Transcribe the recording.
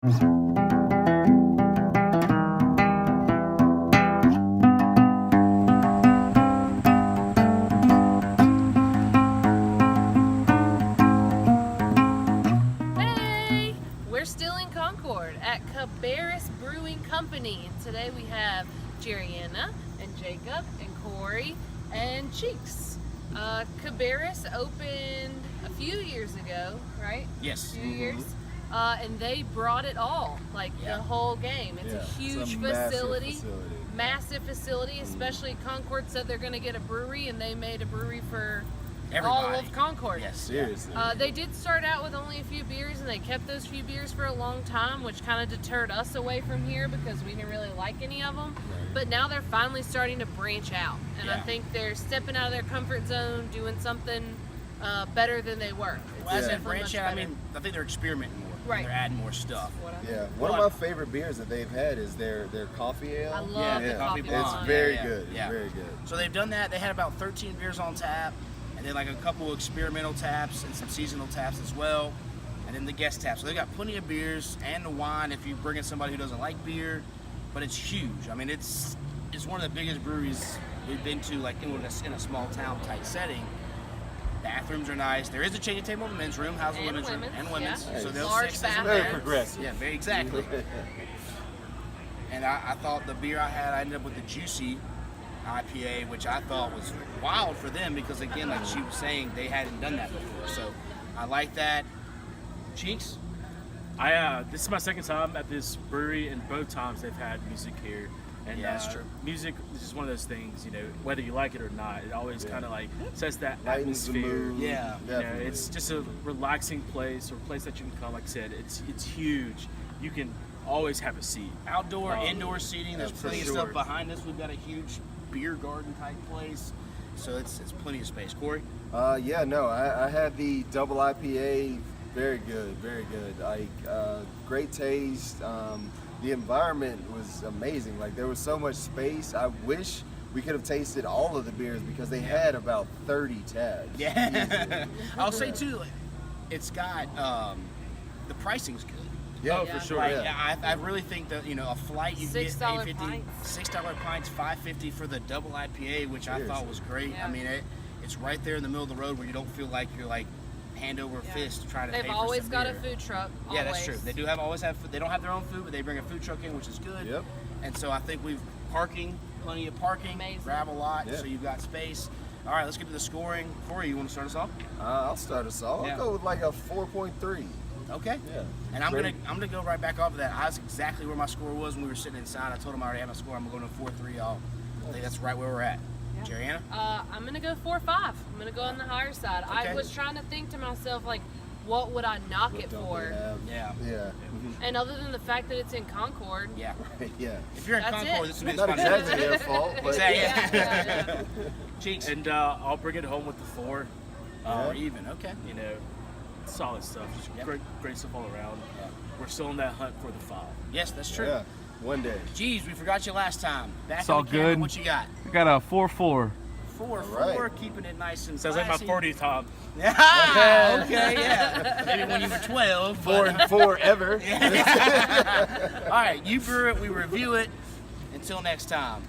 Hey, we're still in Concord at Cabarrus Brewing Company. And today we have Jerriana and Jacob and Corey and Cheeks. Cabarrus opened a few years ago, right? Yes. A few years. And they brought it all, like the whole game. It's a huge facility, massive facility, especially Concord said they're going to get a brewery, and they made a brewery for all of Concord. Yes, seriously. They did start out with only a few beers, and they kept those few beers for a long time, which kind of deterred us away from here because we didn't really like any of them. But now they're finally starting to branch out, and I think they're stepping out of their comfort zone, doing something better than they were. Well, as they branch out, I mean, I think they're experimenting more. Right. They're adding more stuff. Yeah, one of my favorite beers that they've had is their coffee ale. I love the coffee blonde. It's very good. It's very good. So they've done that. They had about 13 beers on tap, and then like a couple of experimental taps and some seasonal taps as well, and then the guest tap. So they've got plenty of beers and the wine if you bring in somebody who doesn't like beer, but it's huge. I mean, it's one of the biggest breweries we've been to, like in a small town type setting. Bathrooms are nice. There is a changing table in the men's room, house and women's room, and women's. Yeah. So they'll Large six bathroom. Very progressive. Yeah, very exactly. And I thought the beer I ended up with the Juicy IPA, which I thought was wild for them because, again, like she was saying, they hadn't done that before. So I like that. Cheeks? This is my second time at this brewery, and both times they've had music here. And yeah, that's true. Music is just one of those things, you know, whether you like it or not, it always kind of like sets that Lightens the atmosphere. mood. Yeah, you know, it's just a relaxing place, or a place that you can come. Like I said, it's huge. You can always have a seat. Outdoor, indoor seating. There's for plenty of sure. stuff behind us. We've got a huge beer garden type place, so it's plenty of space. Corey? I had the double IPA. Very good, very good. Like great taste. The environment was amazing. Like there was so much space. I wish we could have tasted all of the beers because they had about 30 tabs. Yeah. I'll say too, it's got the pricing's good. Yeah, Oh, for sure. Like, I really think that a flight you get $6 pints. $6 pints, $5.50 for the double IPA, which I thought was great. Yeah. I mean, it's right there in the middle of the road where you don't feel like you're like hand over fist trying to pay for some beer. They've always got a food truck. Yeah, that's true. They do always have. They don't have their own food, but they bring a food truck in, which is good. Yep. And so I think plenty of parking, Amazing. grab a lot, so you've got space. All right, let's get to the scoring. Corey, you want to start us off? I'll start us off. I'll go with like a 4.3. Okay. Yeah. And I'm gonna go right back off of that. I was exactly where my score was when we were sitting inside. I told him I already had my score. I'm going to 4.3. I think that's right where we're at. Jerriana? I'm going to go 4.5. I'm going to go on the higher side. Okay. I was trying to think to myself, like, what would I knock it for? Yeah. And other than the fact that it's in Concord. Yeah. Yeah. If you're in That's Concord, it. this would be Not exactly their fault, but Exactly. Cheeks. And I'll bring it home with the 4. Or even. Okay. You know, solid stuff. Just great stuff all around. Yeah. We're still on that hunt for the 5. Yes, that's true. Yeah. One day. Geez, we forgot you last time. Back It's on all the camera, good. what you got? We got a 4-4. 4-4, right. keeping it nice and Sounds like my classy. 40 time. Ah, okay, yeah. Maybe when you were 12. 4 and 4 ever. All right, you brew it, we review it. Until next time.